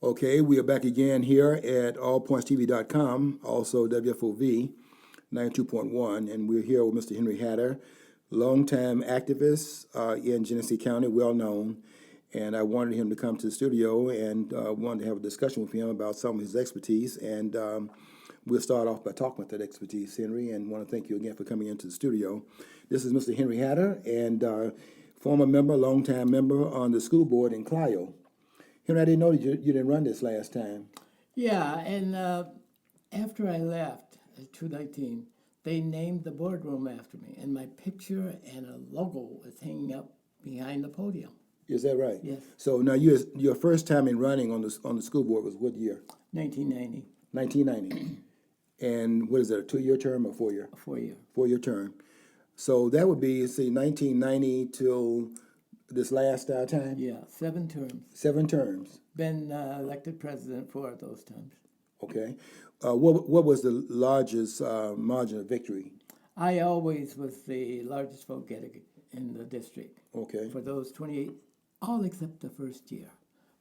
Okay, we are back again here at allpointstv.com, also WFOV 92.1, and we're here with Mr. Henry Hatter, longtime activist in Genesee County, well known. And I wanted him to come to the studio and wanted to have a discussion with him about some of his expertise. And we'll start off by talking about that expertise, Henry, and want to thank you again for coming into the studio. This is Mr. Henry Hatter, and former member, longtime member on the school board in Clio. Henry, I didn't know that you didn't run this last time. Yeah, and after I left at 219, they named the boardroom after me, and my picture and a logo is hanging up behind the podium. Is that right? Yes. So now your first time in running on the school board was what year? 1990. 1990. And what is that, a 2-year term or 4-year? A 4-year. 4-year term. So that would be, say, 1990 till this last time? Yeah, 7 terms. 7 terms. Been elected president 4 of those times. Okay. What was the largest margin of victory? I always was the largest vote getter in the district. Okay. For those 28, all except the first year.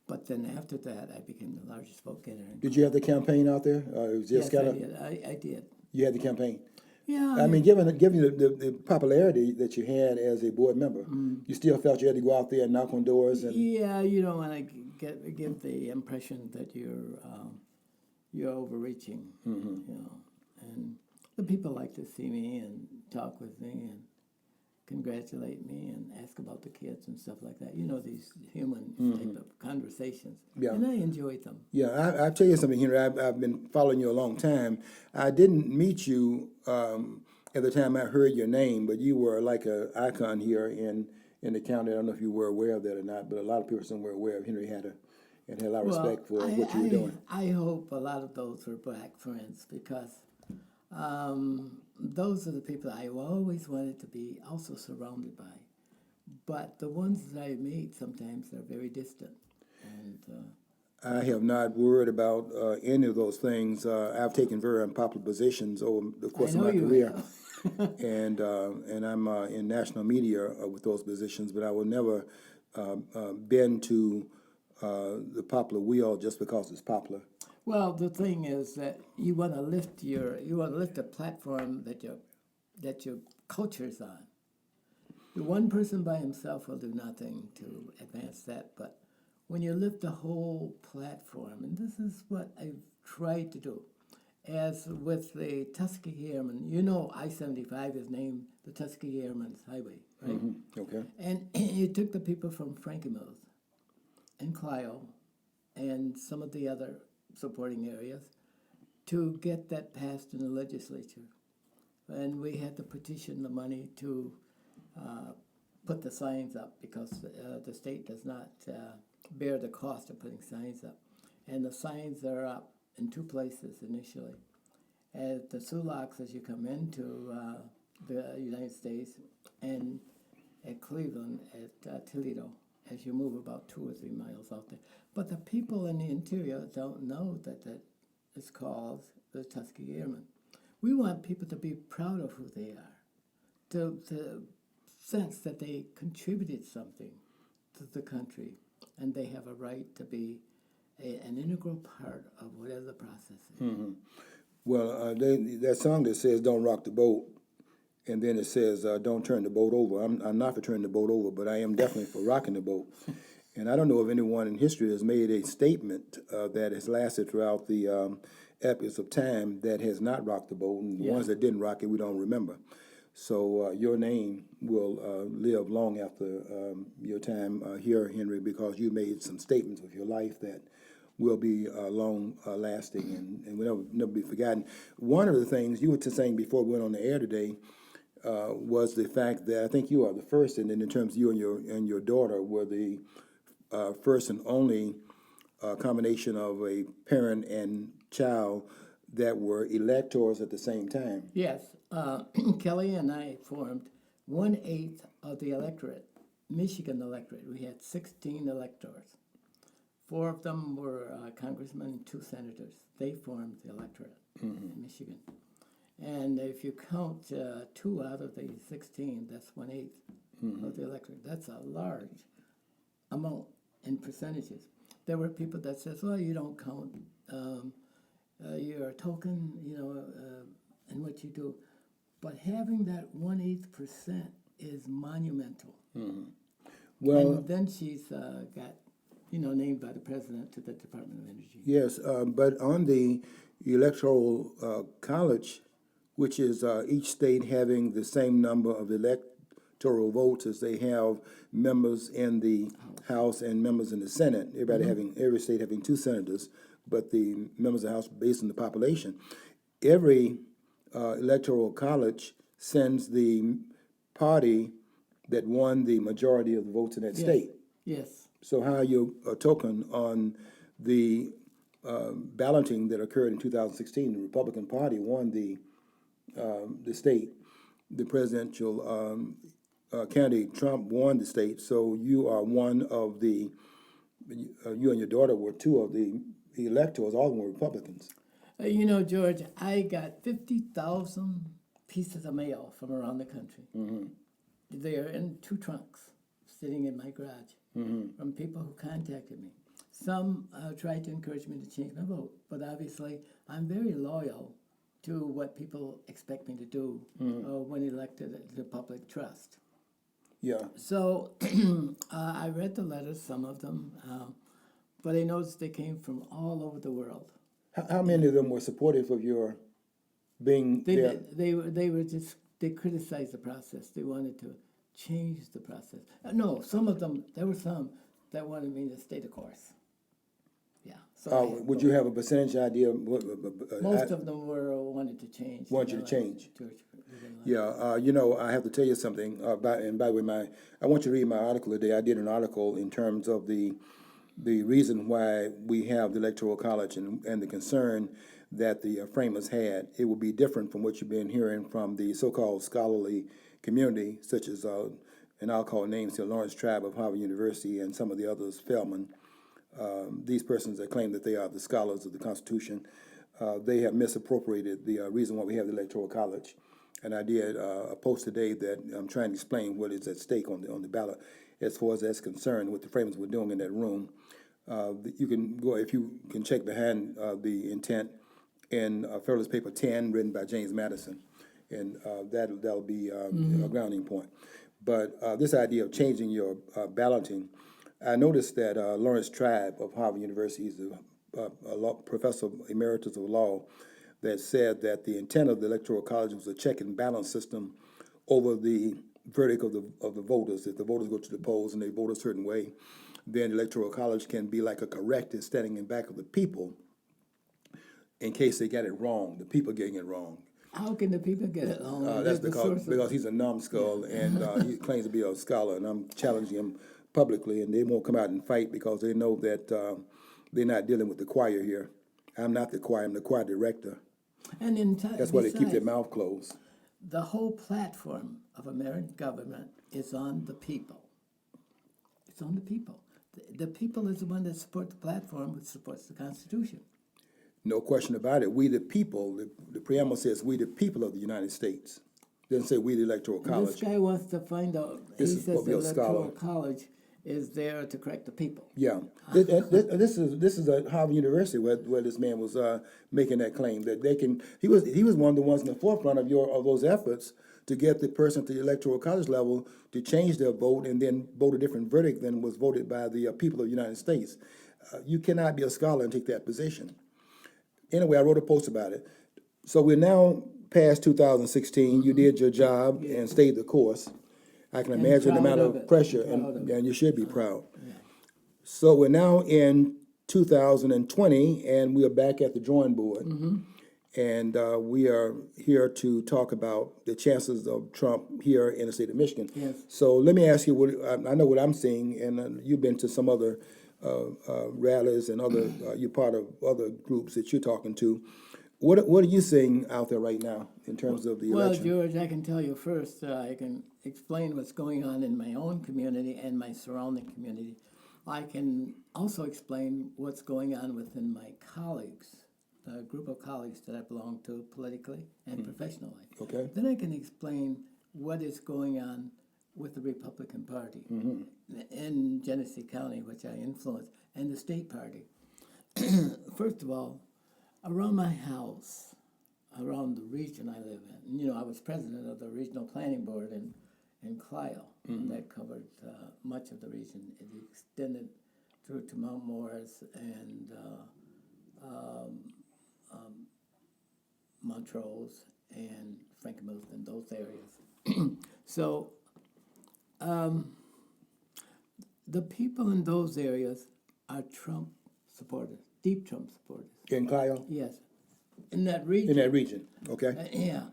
But then after that, I became the largest vote getter. Did you have the campaign out there? It was just Yes, kind I of. did. I did. You had the campaign. Yeah. I mean, given the popularity that you had as a board member, you still felt you had to go out there and knock on doors and. Yeah, you don't want to give the impression that you're overreaching, you know. And the people like to see me and talk with me and congratulate me and ask about the kids and stuff like that. You know, these human type of conversations. Yeah. And I enjoyed them. Yeah, I'll tell you something, Henry. I've been following you a long time. I didn't meet you at the time I heard your name, but you were like an icon here in the county. I don't know if you were aware of that or not, but a lot of people were aware of Henry Hatter and had a lot of respect for what you were doing. I hope a lot of those were black friends because those are the people I always wanted to be also surrounded by. But the ones that I meet sometimes are very distant. And I have not worried about any of those things. I've taken very unpopular positions over the course of my career, and I'm in national media with those positions. But I will never bend to the popular wheel just because it's popular. well, the thing is that you want to lift a platform that your culture's on. The one person by himself will do nothing to advance that, but when you lift the whole platform, and this is what I've tried to do, as with the Tuskegee Airmen, you know I-75 is named the Tuskegee Airmen's Highway, right? Mm-hmm. Okay. And it took the people from Frankie Mills and Clio and some of the other supporting areas to get that passed in the legislature. And we had to petition the money to put the signs up because the state does not bear the cost of putting signs up. And the signs are up in 2 places initially. At the Sulaks as you come into the United States, and at Cleveland at Toledo as you move about 2 or 3 miles out there. But the people in the interior don't know that it's called the Tuskegee Airmen. We want people to be proud of who they are, to sense that they contributed something to the country, and they have a right to be an integral part of whatever the process is. Mm-hmm. Well, that song that says "Don't rock the boat," and then it says "Don't turn the boat over." I'm not for turning the boat over, but I am definitely for rocking the boat. And I don't know if anyone in history has made a statement that has lasted throughout the epochs of time that has not rocked the boat, and the ones that didn't rock it, we don't remember. So your name will live long after your time here, Henry, because you made some statements of your life that will be long lasting and will never be forgotten. One of the things you were saying before we went on the air today was the fact that I think you are the first, and then in terms of you and your daughter were the first and only combination of a parent and child that were electors at the same time. Yes, Kelly and I formed 1/8 of the electorate, Michigan electorate. We had 16 electors. 4 of them were congressmen and 2 senators. They formed the electorate in Michigan. And if you count 2 out of the 16, that's 1/8 of the electorate. That's a large amount in percentages. there were people that says, well, you don't count. You're a token, in what you do. But having that 1/8% is monumental. Well, And then she's got, named by the president to the Department of Energy. yes, but on the electoral college, which is each state having the same number of electoral votes as they have members in the House and members in the Senate. Every state having 2 senators, but the members of the House based on the population. Every electoral college sends the party that won the majority of the votes in that state. Yes. So how are you a token on the balloting that occurred in 2016? The Republican Party won the state. The presidential candidate Trump won the state. So you are one of the. You and your daughter were 2 of the electors. All of them were Republicans. George, I got 50,000 pieces of mail from around the country. They're in 2 trunks, sitting in my garage, from people who contacted me. Some tried to encourage me to change my vote, but obviously I'm very loyal to what people expect me to do when elected to the public trust. Yeah. So I read the letters, some of them, but I noticed they came from all over the world. How many of them were supportive of your being there? They criticized the process. They wanted to change the process. No, some of them, there were some that wanted me to stay the course. Yeah. So Would you have a percentage idea? most of them wanted to change. Want you to change. George, Yeah, I have to tell you something. By the way, I want you to read my article today. I did an article in terms of the reason why we have the Electoral College and the concern that the framers had. It will be different from what you've been hearing from the so-called scholarly community, such as, and I'll call names here, Lawrence Tribe of Harvard University and some of the others, Feldman. These persons that claim that they are the scholars of the Constitution, they have misappropriated the reason why we have the Electoral College. And I did a post today that I'm trying to explain what is at stake on the ballot as far as that's concerned, what the framers were doing in that room. You can go, if you can check behind the intent in Federalist Paper 10, written by James Madison, and that'll be a grounding point. But this idea of changing your balloting, I noticed that Lawrence Tribe of Harvard University is a professor emeritus of law that said that the intent of the Electoral College was a check and balance system over the verdict of the voters. If the voters go to the polls and they vote a certain way, then the Electoral College can be like a corrective standing in back of the people in case they get it wrong, the people getting it wrong. How can the people get it wrong? That's because he's a numbskull and he claims to be a scholar, and I'm challenging him publicly, and they won't come out and fight because they know that they're not dealing with the choir here. I'm not the choir, I'm the choir director. And that's why they keep their mouth closed. The whole platform of American government is on the people. It's on the people. The people is the one that support the platform, which supports the Constitution. No question about it. We the people, the preamble says we the people of the United States. It doesn't say we the Electoral College. This guy wants to find out, he says the Electoral College is there to correct the people. Yeah. This is at Harvard University where this man was making that claim that they can. He was one of the ones in the forefront of those efforts to get the person at the Electoral College level to change their vote and then vote a different verdict than was voted by the people of the United States. You cannot be a scholar and take that position. Anyway, I wrote a post about it. So we're now past 2016. You did your job and stayed the course. I can imagine the amount of pressure, and you should be proud. Yeah. So we're now in 2020, and we are back at the drawing board. And we are here to talk about the chances of Trump here in the state of Michigan. Yes. So let me ask you, I know what I'm seeing, and you've been to some other rallies and other, you're part of other groups that you're talking to. What are you seeing out there right now in terms of the election? Well, George, I can tell you first, I can explain what's going on in my own community and my surrounding community. I can also explain what's going on within my colleagues, a group of colleagues that I belong to politically and professionally. Okay. Then I can explain what is going on with the Republican Party in Genesee County, which I influence. and the state party. First of all, around my house, around the region I live in, you know, I was president of the regional planning board in Clio, and that covered much of the region. It extended through to Mount Morris and Montrose and Frankenmuth and those areas. So the people in those areas are Trump supporters, deep Trump supporters. In Clio? Yes, in that region. In that region, okay? Yeah,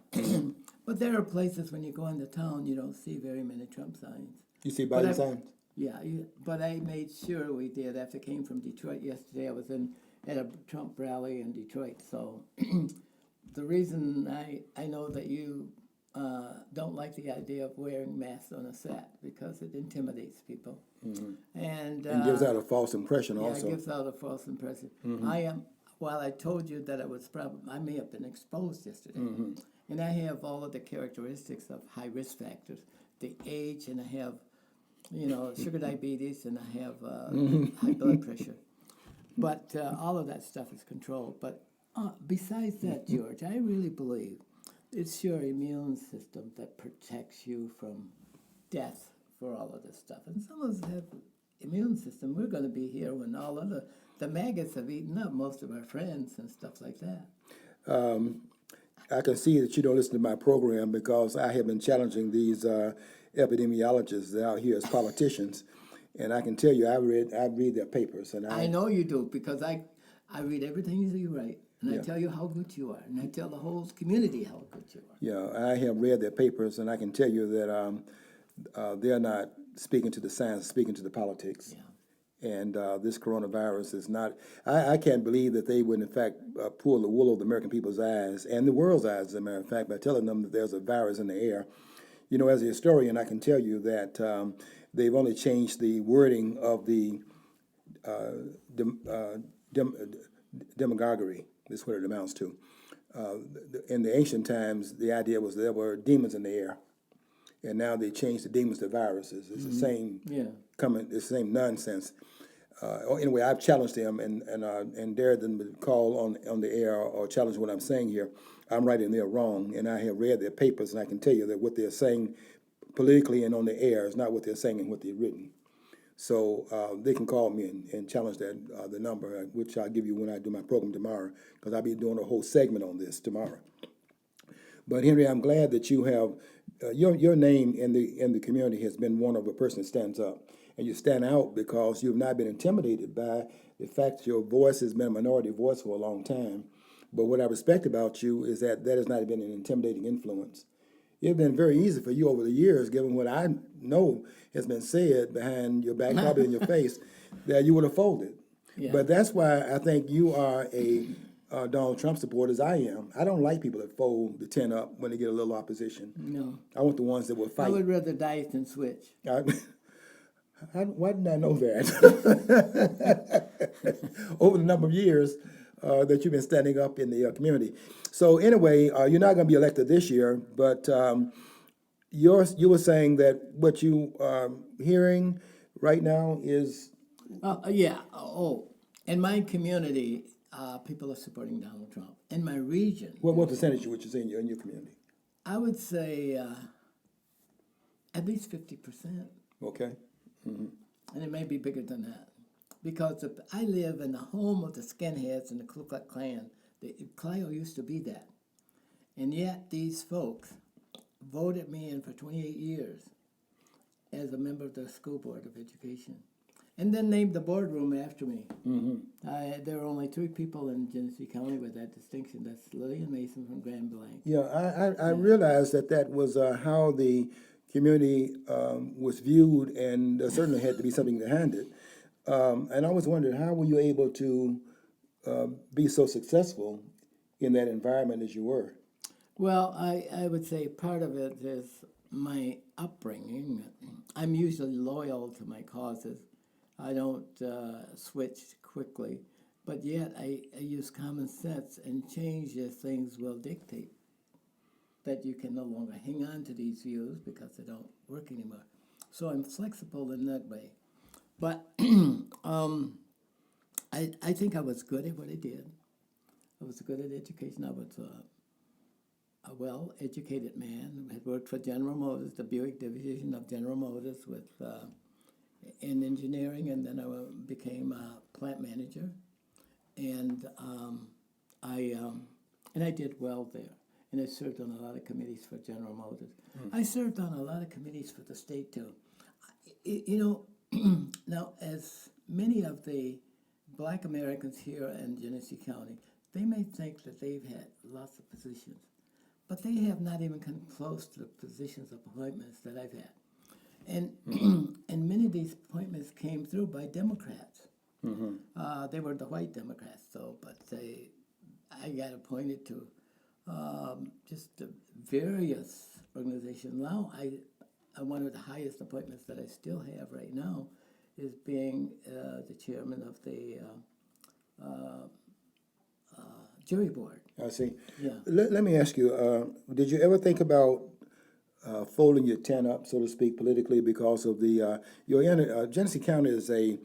but there are places when you go into town you don't see very many Trump signs. You see But Biden I- signs? Yeah, but I made sure we did. After I came from Detroit yesterday, I was at a Trump rally in Detroit. So the reason I know that you don't like the idea of wearing masks on a set because it intimidates people, and Gives out a false impression yeah, also. it gives out a false impression. While I told you that I may have been exposed yesterday, and I have all of the characteristics of high risk factors, the age, and I have, you know, sugar diabetes, and I have high blood pressure. But all of that stuff is controlled. But besides that, George, I really believe it's your immune system that protects you from death for all of this stuff. And some of us have immune system. We're going to be here when all of the maggots have eaten up most of our friends and stuff like that. I can see that you don't listen to my program because I have been challenging these epidemiologists out here as politicians, and I can tell you I read their papers, and I know you do because I read everything you write, and I tell you how good you are, and I tell the whole community how good you are. yeah, I have read their papers, and I can tell you that they're not speaking to the science, speaking to the politics. Yeah. And this coronavirus is not, I can't believe that they would, in fact, pull the wool over the American people's eyes and the world's eyes, as a matter of fact, by telling them that there's a virus in the air. You know, as a historian, I can tell you that they've only changed the wording of the demagoguery. That's what it amounts to. In the ancient times, the idea was there were demons in the air, and now they changed the demons to viruses. It's the same it's the same nonsense. Anyway, I've challenged them and dared them to call on the air or challenge what I'm saying here. I'm right and they're wrong, and I have read their papers, and I can tell you that what they're saying politically and on the air is not what they're saying and what they've written. So they can call me and challenge that the number, which I'll give you when I do my program tomorrow, because I'll be doing a whole segment on this tomorrow. But Henry, I'm glad that you have your name in the community has been one of a person that stands up, and you stand out because you've not been intimidated by the fact that your voice has been a minority voice for a long time. But what I respect about you is that has not been an intimidating influence. It's been very easy for you over the years, given what I know has been said behind your back, probably in your face, that you would have folded. Yeah. But that's why I think you are a Donald Trump supporter, as I am. I don't like people that fold the tent up when they get a little opposition. No. I want the ones that will fight. I would rather die than switch. Why didn't I know that? Over the number of years that you've been standing up in the community. So anyway, you're not going to be elected this year, but you were saying that what you are hearing right now is... Yeah. Oh, in my community, people are supporting Donald Trump. In my region, What percentage would you say in your community? I would say at least 50%. Okay. And it may be bigger than that. Because I live in the home of the skinheads and the Ku Klux Klan. Clio used to be that. And yet these folks voted me in for 28 years as a member of the School Board of Education. And then named the boardroom after me. There are only 3 people in Genesee County with that distinction. That's Lillian Mason from Grand Blanc. Yeah, I realized that was how the community was viewed, and there certainly had to be something behind it. And I always wondered, how were you able to be so successful in that environment as you were? Well, I would say part of it is my upbringing. I'm usually loyal to my causes. I don't switch quickly, but yet I use common sense and change as things will dictate. That you can no longer hang on to these views because they don't work anymore. So I'm flexible in that way. But I think I was good at what I did. I was good at education. I was a well-educated man. I had worked for General Motors, the Buick division of General Motors, with in engineering, and then I became a plant manager, and I did well there. And I served on a lot of committees for General Motors. I served on a lot of committees for the state too. You know, now as many of the Black Americans here in Genesee County, they may think that they've had lots of positions, but they have not even come close to the positions of appointments that I've had. And and many of these appointments came through by Democrats. They were the white Democrats, though, but I got appointed to just the various organizations. Now, one of the highest appointments that I still have right now is being the chairman of the jury board. I see. Yeah. Let me ask you, did you ever think about folding your tent up, so to speak, politically, because of the Genesee County is a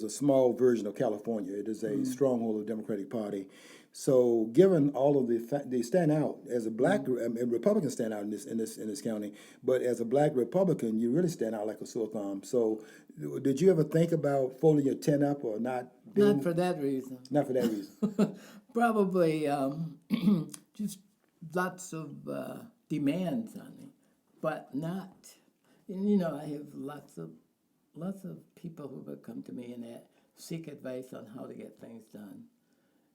small version of California. It is a stronghold of the Democratic Party. So, given all of they stand out as a black Republicans stand out in this county, but as a black Republican, you really stand out like a sore thumb. So, did you ever think about folding your tent up or not? Not for that reason. Not for that reason. Probably just lots of demands on me, but not. And, you know, I have lots of people who would come to me and seek advice on how to get things done,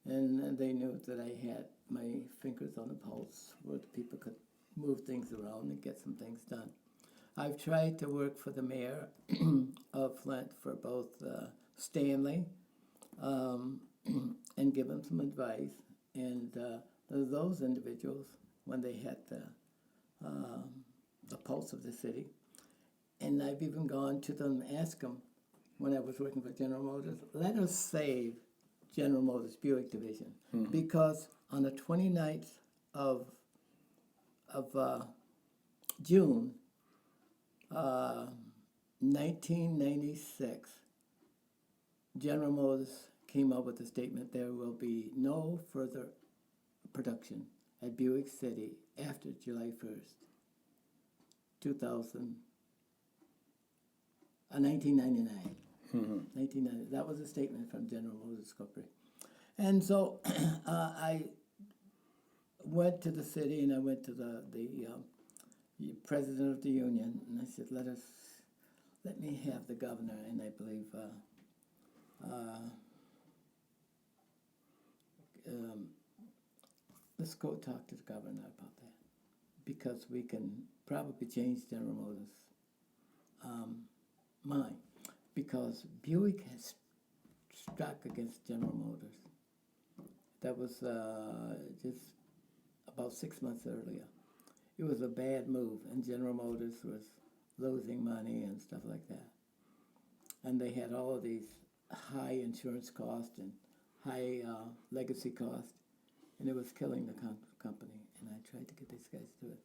and they knew that I had my fingers on the pulse, where people could move things around and get some things done. I've tried to work for the mayor of Flint for both Stanley. And give them some advice. And those individuals, when they had the pulse of the city, and I've even gone to them and asked them, when I was working for General Motors, let us save General Motors Buick division, because on the 29th of June, 1996, General Motors came up with a statement: there will be no further production at Buick City after July 1st, 1999. 1990. That was a statement from General Motors Corporation. And so I went to the city, and I went to the president of the union, and I said, let me have the governor, and I believe let's go talk to the governor about that, because we can probably change General Motors' mind, because Buick has struck against General Motors. That was just about 6 months earlier. It was a bad move, and General Motors was losing money and stuff like that. And they had all of these high insurance costs and high legacy costs, and it was killing the company. And I tried to get these guys to it,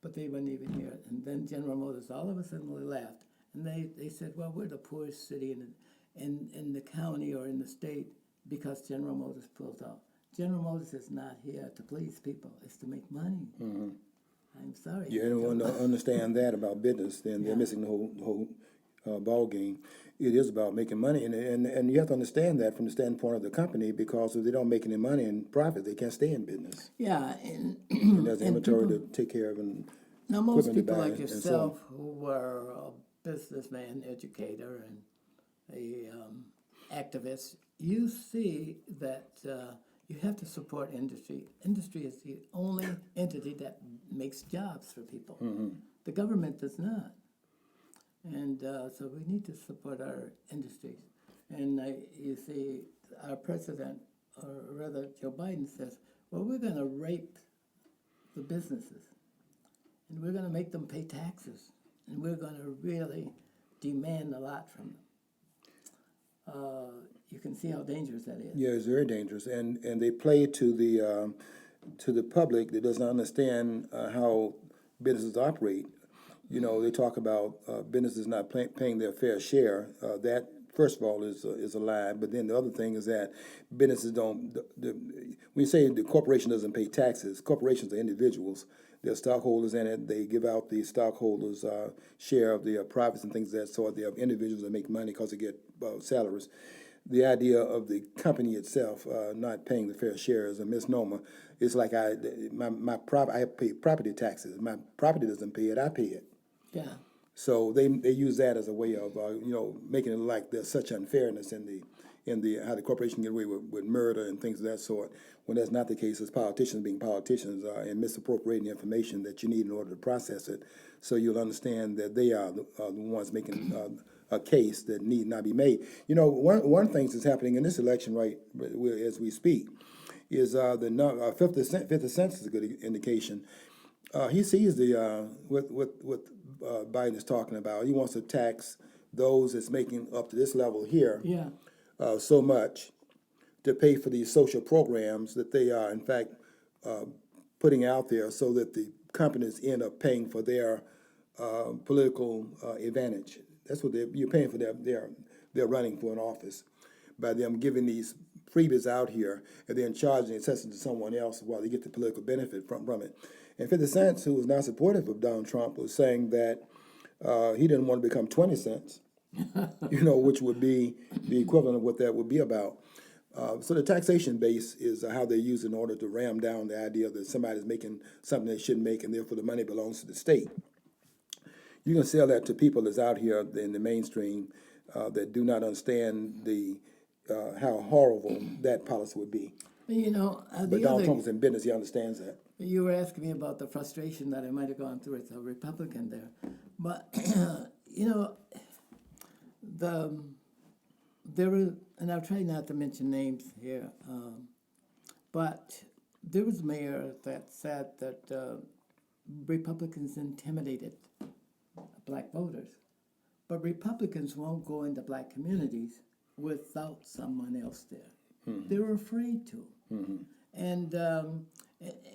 but they wouldn't even hear it. And then General Motors all of a sudden left, and they said, well, we're the poorest city in the county or in the state because General Motors pulled out. General Motors is not here to please people. It's to make money. I'm sorry. Yeah, anyone don't understand that about business, then they're missing the whole ball game. It is about making money, and you have to understand that from the standpoint of the company, because if they don't make any money and profit, they can't stay in business. Yeah, And there's inventory to take care of. And now, most equipment to people buy like and so on. yourself who were a businessman, educator, and a activist, you see that you have to support industry. Industry is the only entity that makes jobs for people. The government does not. And so we need to support our industries. And you see, our president, or rather Joe Biden, says, well, we're going to rape the businesses, and we're going to make them pay taxes, and we're going to really demand a lot from them. You can see how dangerous that is. Yeah, it's very dangerous, and they play to the public that does not understand how businesses operate. You know, they talk about businesses not paying their fair share. That first of all, is a lie. But then the other thing is that businesses don't. When you say the corporation doesn't pay taxes, corporations are individuals. They're stockholders in it. They give out the stockholders' share of the profits and things of that sort. They have individuals that make money because they get salaries. The idea of the company itself not paying the fair share is a misnomer. It's like I pay property taxes. My property doesn't pay it. I pay it. Yeah. So they use that as a way of making it like there's such unfairness in the how the corporation get away with murder and things of that sort, when that's not the case. As politicians being politicians and misappropriating information that you need in order to process it, so you'll understand that they are the ones making a case that need not be made. One of the things that's happening in this election right as we speak is the 50 cents is a good indication. He sees what Biden is talking about. He wants to tax those that's making up to this level here Yeah. so much to pay for these social programs that they are, in fact, putting out there so that the companies end up paying for their political advantage. That's what you're paying for. They're running for an office by them giving these freebies out here and then charging assessing to someone else while they get the political benefit from it. And 50 Cent, who was not supportive of Donald Trump, was saying that he didn't want to become 20 cents, which would be the equivalent of what that would be about. So the taxation base is how they use it in order to ram down the idea that somebody's making something they shouldn't make, and therefore the money belongs to the state. You can sell that to people that's out here in the mainstream that do not understand how horrible that policy would be. But Donald Trump is in business; he understands that. You were asking me about the frustration that I might have gone through as a Republican there, but there were, and I'll try not to mention names here, but there was a mayor that said that Republicans intimidated black voters, but Republicans won't go into black communities without someone else there. Mm-hmm. They were afraid to, mm-hmm.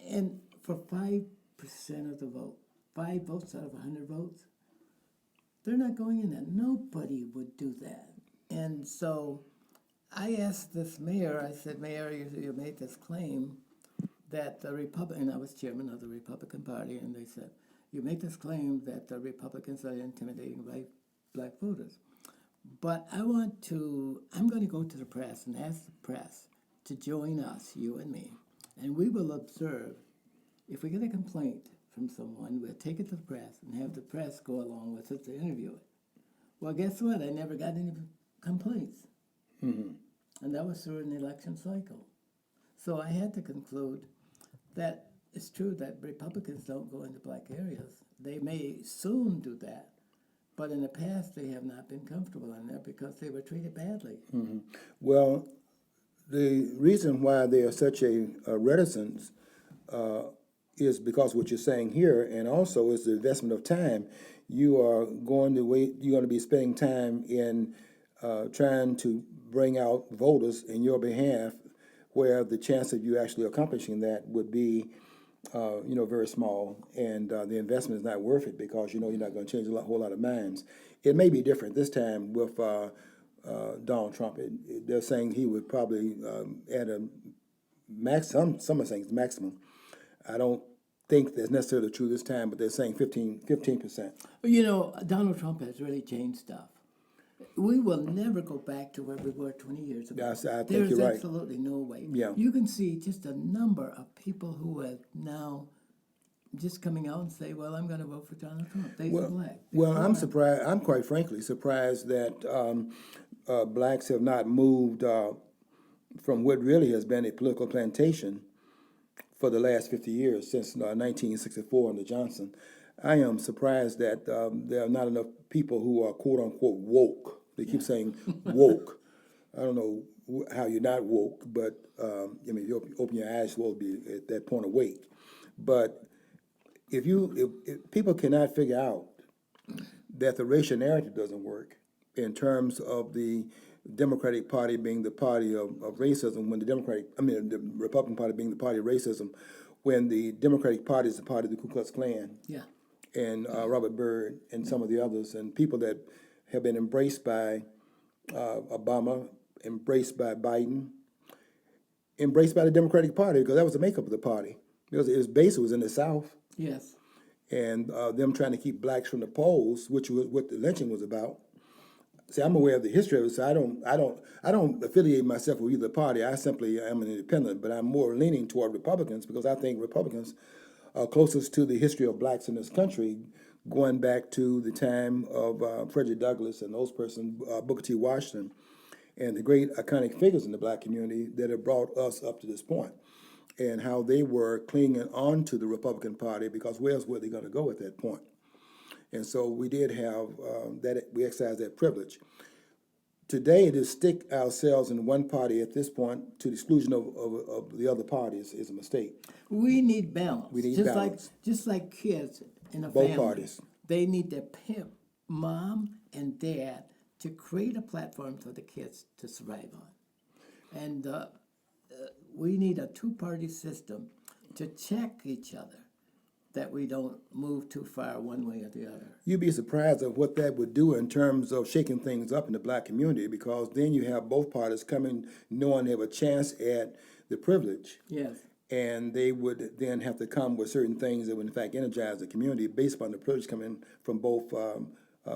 And for 5% of the vote, 5 votes out of 100 votes, they're not going in there. Nobody would do that. And so I asked this mayor, I said, Mayor, you made this claim that the Republican, I was chairman of the Republican Party, and they said, you make this claim that the Republicans are intimidating black voters. But I'm going to go to the press and ask the press to join us, you and me, and we will observe. If we get a complaint from someone, we'll take it to the press and have the press go along with it to interview it. Well, guess what? I never got any complaints. Mm-hmm. And that was through an election cycle. So I had to conclude that it's true that Republicans don't go into black areas. They may soon do that, but in the past they have not been comfortable in there because they were treated badly. Mm-hmm. Well, the reason why there's such a reticence is because what you're saying here, and also is the investment of time. You're going to be spending time in trying to bring out voters in your behalf, where the chance of you actually accomplishing that would be, very small, and the investment is not worth it because you're not going to change a whole lot of minds. It may be different this time with Donald Trump. They're saying he would probably add a some are saying it's maximum. I don't think that's necessarily true this time, but they're saying 15%. Donald Trump has really changed stuff. We will never go back to where we were 20 years ago. Yes, I think There's you're right. absolutely no way. Yeah. You can see just a number of people who have now just coming out and say, well, I'm going to vote for Donald Trump. They're black. I'm surprised. I'm quite frankly surprised that blacks have not moved from what really has been a political plantation for the last 50 years, since 1964 under Johnson. I am surprised that there are not enough people who are quote-unquote woke. They keep saying woke. I don't know how you're not woke, but if you open your eyes, you'll be at that point awake. But if people cannot figure out that the racial narrative doesn't work in terms of the Democratic Party being the party of racism, when the Republican Party being the party of racism, when the Democratic Party is the party of the Ku Klux Klan. Yeah. And Robert Byrd and some of the others, and people that have been embraced by Obama, embraced by Biden, embraced by the Democratic Party, because that was the makeup of the party. Because its base was in the South, Yes. and them trying to keep blacks from the polls, which was what the lynching was about. See, I'm aware of the history of it, so I don't affiliate myself with either party. I simply am an independent, but I'm more leaning toward Republicans because I think Republicans are closest to the history of blacks in this country, going back to the time of Frederick Douglass and those persons, Booker T. Washington, and the great iconic figures in the black community that have brought us up to this point, and how they were clinging on to the Republican Party because where else were they going to go at that point? And so we did have we exercised that privilege. Today, to stick ourselves in one party at this point to the exclusion of the other parties is a mistake. We need balance. We need just balance. Just like kids in a Both family. parties. They need their mom and dad to create a platform for the kids to survive on. And we need a two-party system to check each other, that we don't move too far one way or the other. You'd be surprised of what that would do in terms of shaking things up in the black community, because then you have both parties coming knowing they have a chance at the privilege. Yes. And they would then have to come with certain things that would in fact energize the community based upon the privilege coming from both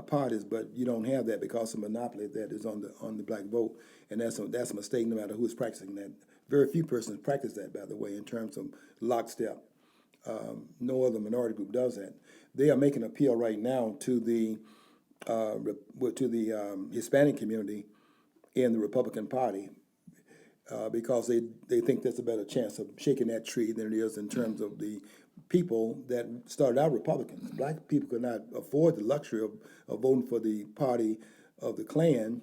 parties. But you don't have that because of the monopoly that is on the black vote, and that's a mistake no matter who's practicing that. Very few persons practice that, by the way, in terms of lockstep. No other minority group does that. They are making an appeal right now to the Hispanic community in the Republican Party because they think there's a better chance of shaking that tree than it is in terms of the people that started out Republicans. Black people could not afford the luxury of voting for the party of the Klan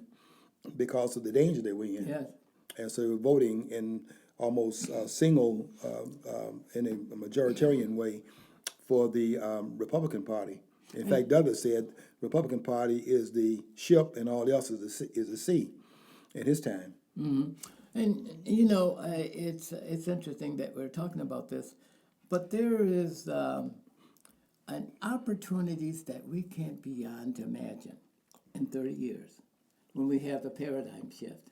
because of the danger they were in. Yes. And so they were voting in almost single, in a majoritarian way for the Republican Party. In fact, Douglas said Republican Party is the ship and all else is the sea in his time. Mm-hmm. And, you know, it's interesting that we're talking about this, but there is an opportunities that we can't beyond to imagine in 30 years when we have the paradigm shift.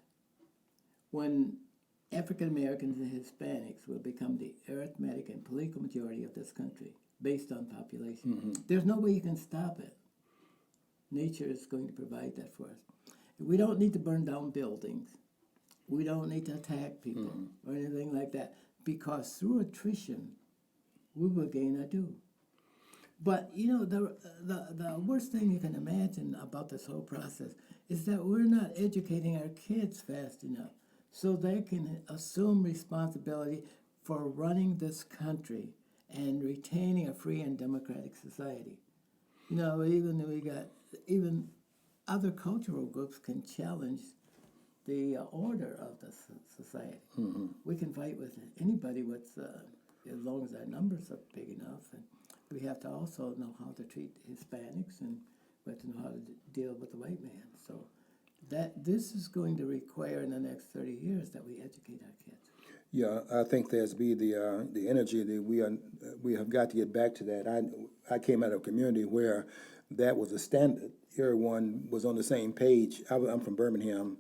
When African Americans and Hispanics will become the arithmetic and political majority of this country based on population. Mm-hmm. There's no way you can stop it. Nature is going to provide that for us. We don't need to burn down buildings. We don't need to attack people or anything like that, because through attrition, we will gain our due. But, you know, the worst thing you can imagine about this whole process is that we're not educating our kids fast enough so they can assume responsibility for running this country and retaining a free and democratic society. You know, even other cultural groups can challenge the order of the society. Mm-hmm. We can fight with anybody as long as our numbers are big enough. And we have to also know how to treat Hispanics, and we have to know how to deal with the white man. So this is going to require in the next 30 years that we educate our kids. Yeah, I think there's the energy that we have got to get back to that. I came out of a community where that was a standard. Everyone was on the same page. I'm from Birmingham,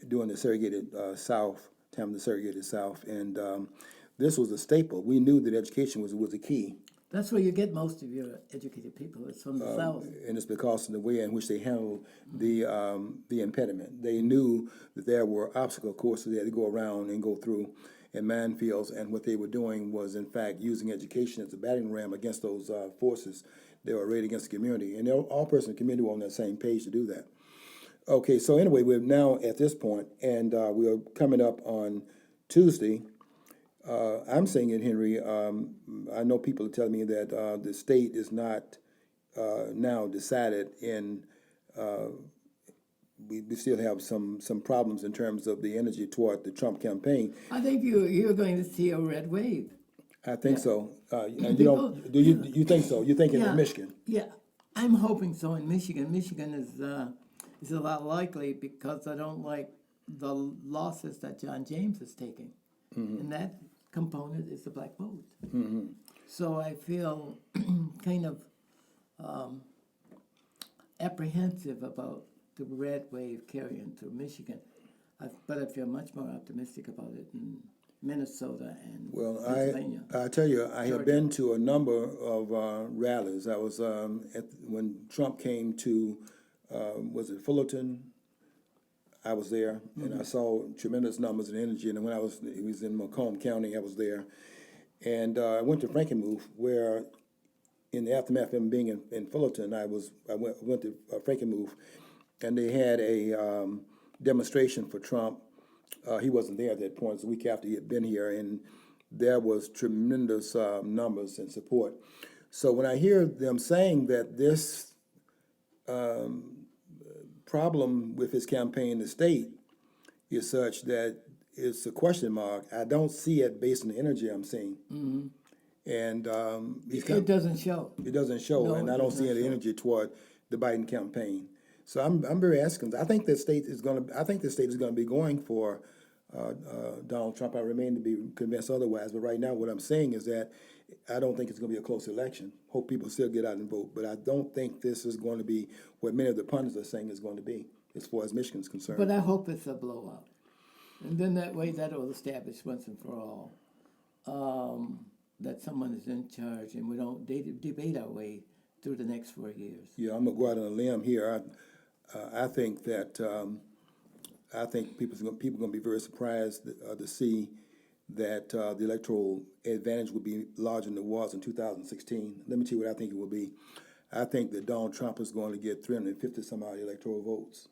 doing the segregated South, time of the segregated South, and this was a staple. We knew that education was a key. That's where you get most of your educated people. It's from the South. And it's because of the way in which they handled the impediment. They knew that there were obstacle courses they had to go around and go through, and minefields, and what they were doing was, in fact, using education as a battering ram against those forces that were arrayed against the community. And all persons in the community were on that same page to do that. Okay, so anyway, we're now at this point, and we are coming up on Tuesday. I'm saying it, Henry. I know people are telling me that the state is not now decided in. We still have some problems in terms of the energy toward the Trump campaign. I think you're going to see a red wave. I think so. And do you think so? You think in Michigan? Yeah, I'm hoping so in Michigan. Michigan is a lot likely because I don't like the losses that John James is taking, and that component is the black vote. Mm-hmm. So I feel kind of apprehensive about the red wave carrying through Michigan. But I feel much more optimistic about it in Minnesota and Well, Pennsylvania. I tell you, I have Georgia. been to a number of rallies. I was when Trump came to, was it Fullerton? I was there, and I saw tremendous numbers and energy. And when he was in Macomb County, I was there. And I went to Frankenmuth, where in the aftermath of him being in Fullerton, I went to Frankenmuth, and they had a demonstration for Trump. He wasn't there at that point. It was a week after he had been here, and there was tremendous numbers and support. So when I hear them saying that this problem with his campaign in the state is such that it's a question mark, I don't see it based on the energy I'm seeing. Mm-hmm. And It doesn't show. it doesn't show, No, and it I don't does see not any show. energy toward the Biden campaign. So I'm very asking. I think the state is going to be going for Donald Trump. I remain to be convinced otherwise. But right now, what I'm saying is that I don't think it's going to be a close election. Hope people still get out and vote, but I don't think this is going to be what many of the pundits are saying is going to be, as far as Michigan's concerned. But I hope it's a blowout. And then that way that will establish once and for all that someone is in charge and we don't debate our way through the next 4 years. Yeah, I'm gonna go out on a limb here. I think that people are gonna be very surprised to see that the electoral advantage will be larger than it was in 2016. Let me tell you what I think it will be. I think that Donald Trump is going to get 350 some odd electoral votes.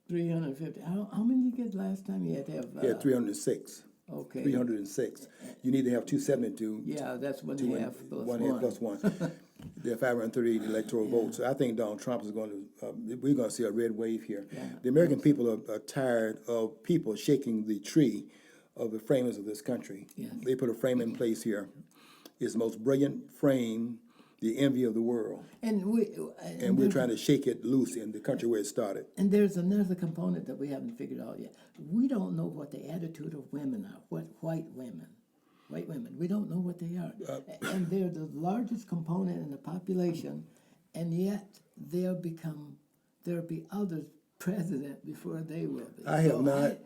350. How many did you get last time? You had to have. He had 306. Okay. 306. You need to have 272. Yeah, that's one to half plus one. one. Half plus one. There are 538 electoral votes. So I think Donald Trump is going to, we're going to see a red wave here. Yeah. The American people are tired of people shaking the tree of the framers of this country. Yes. They put a frame in place here. It's the most brilliant frame, the envy of the world. And And we're trying to shake it loose in the country where it started. And there's another component that we haven't figured out yet. We don't know what the attitude of women are. What white women, we don't know what they are. And they're the largest component in the population, and yet there'll be others president before they will be. I have not.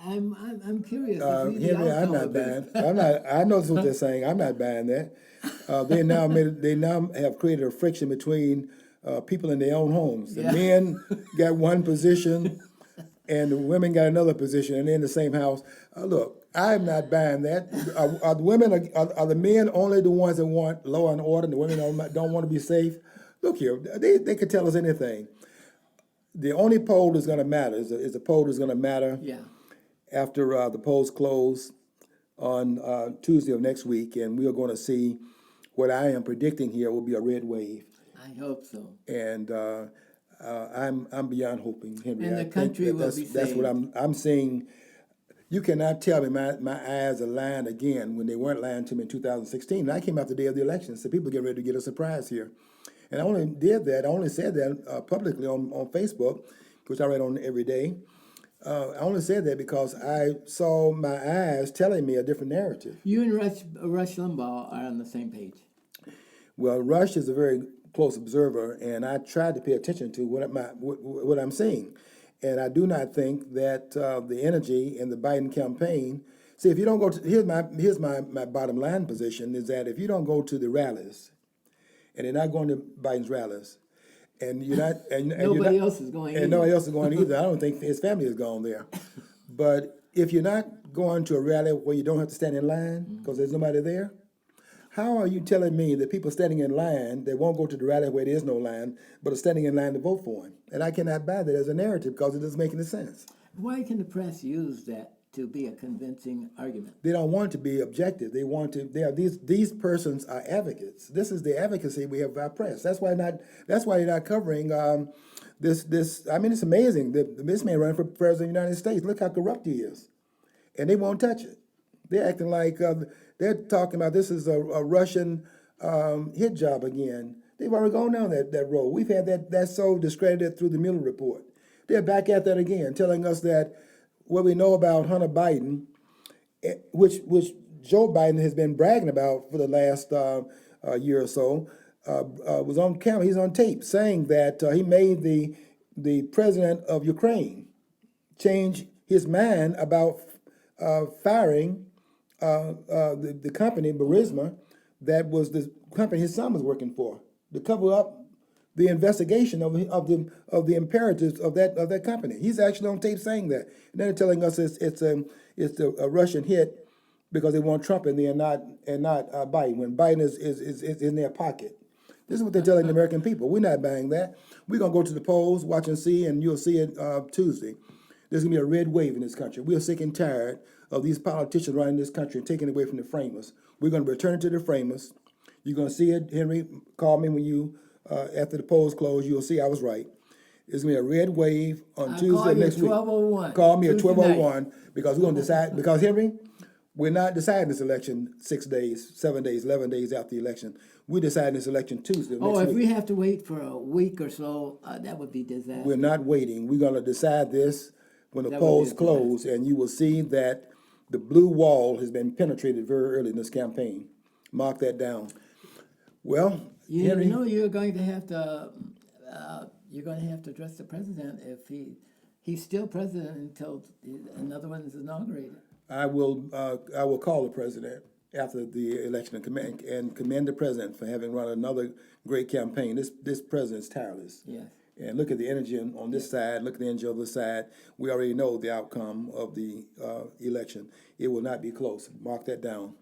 I'm curious. to see the Henry, I'm outcome not of buying. this. I'm not. I know what they're saying. I'm not buying that. They now have created a friction between people in their own homes. The Yeah. men got one position, and the women got another position, and they're in the same house. Look, I'm not buying that. Are the women? Are the men only the ones that want law and order? And the women don't want to be safe. Look here, they could tell us anything. The only poll that's going to matter is the poll that's going to matter. Yeah. After the polls close on Tuesday of next week, and we are going to see what I am predicting here will be a red wave. I hope so. And I'm beyond hoping, Henry. And the I think country that will that's, be That's what I'm seeing. You cannot tell me my eyes are lying again when they weren't lying to me in 2016. And I came out the day of the election, so people get ready to get a surprise here. And I only said that publicly on Facebook, which I read on every day. I only said that because I saw my eyes telling me a different narrative. You and Rush Limbaugh are on the same page. Well, Rush is a very close observer, and I tried to pay attention to what I'm seeing. And I do not think that the energy in the Biden campaign. See, if you don't go to here's my bottom line position is that if you don't go to the rallies, and they're not going to Biden's rallies, and you're not, and Nobody else is going and either. nobody else is going either. I don't think his family has gone there. But if you're not going to a rally where you don't have to stand in line because there's nobody there, how are you telling me that people standing in line, they won't go to the rally where there is no line, but are standing in line to vote for him? And I cannot buy that as a narrative because it doesn't make any sense. Why can the press use that to be a convincing argument? They don't want to be objective. They want to. They are these persons are advocates. This is the advocacy we have of our press. That's why they're not covering this. I mean, it's amazing that this man running for president of the United States. Look how corrupt he is, and they won't touch it. They're acting like they're talking about this is a Russian hit job again. They've already gone down that road. We've had that so discredited through the Mueller report. They're back at that again, telling us that what we know about Hunter Biden, which Joe Biden has been bragging about for the last year or so, was on camera. He's on tape saying that he made the the president of Ukraine changed his mind about firing the company Burisma, that was the company his son was working for, to cover up the investigation of the imperatives of that company. He's actually on tape saying that, and they're telling us it's a Russian hit because they want Trump in there and not Biden, when Biden is in their pocket. This is what they're telling the American people. We're not buying that. We're gonna go to the polls, watch and see, and you'll see it Tuesday. There's gonna be a red wave in this country. We are sick and tired of these politicians running this country and taking it away from the framers. We're gonna return it to the framers. You're gonna see it, Henry. Call me when you after the polls close. You'll see I was right. There's gonna be a red wave on Tuesday next week. 12:01. Call me at Tuesday 12:01 because we're gonna decide. Because Henry, we're not deciding this election 6 days, 7 days, 11 days after the election. We're deciding this election Tuesday next Oh, if week. we have to wait for a week or so, that would be disaster. We're not waiting. We're gonna decide this when the That would polls be a close, and you will see that the blue wall has been penetrated very early in this campaign. Mark that down. Well, You Henry, know you're going to have to address the president if he's still president until another one is inaugurated. I will call the president after the election and commend the president for having run another great campaign. This president's tireless. Yes. And look at the energy on this side, look at the energy on the other side. We already know the outcome of the election. It will not be close. Mark that down.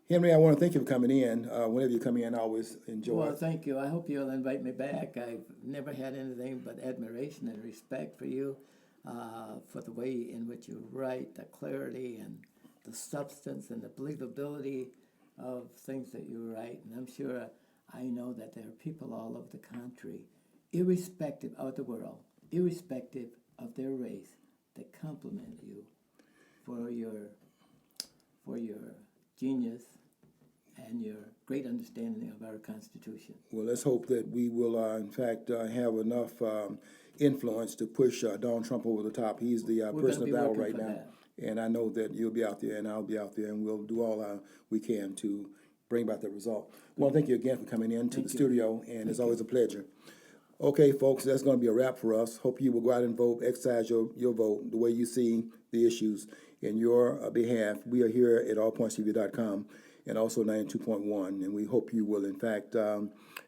Henry, I want to thank you for coming in. Whenever you come in, I always enjoy Well, it. thank you. I hope you'll invite me back. I've never had anything but admiration and respect for you, for the way in which you write, the clarity and the substance and the believability of things that you write. And I'm sure I know that there are people all over the country, irrespective of the world, irrespective of their race, that compliment you for your genius and your great understanding of our Constitution. Well, let's hope that we will, in fact, have enough influence to push Donald Trump over the top. He's the We're person of gonna be the hour working right for now. that. And I know that you'll be out there and I'll be out there, and we'll do all we can to bring about that result. Well, thank you again for coming in to the studio, and it's always a pleasure. Okay, folks, that's going to be a wrap for us. Hope you will go out and vote, exercise your vote the way you see the issues in your behalf. We are here at allpointstv.com and also 92.1, and we hope you will, in fact,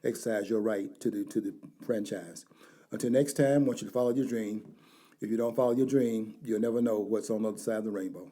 exercise your right to the franchise. Until next time, I want you to follow your dream. If you don't follow your dream, you'll never know what's on the other side of the rainbow.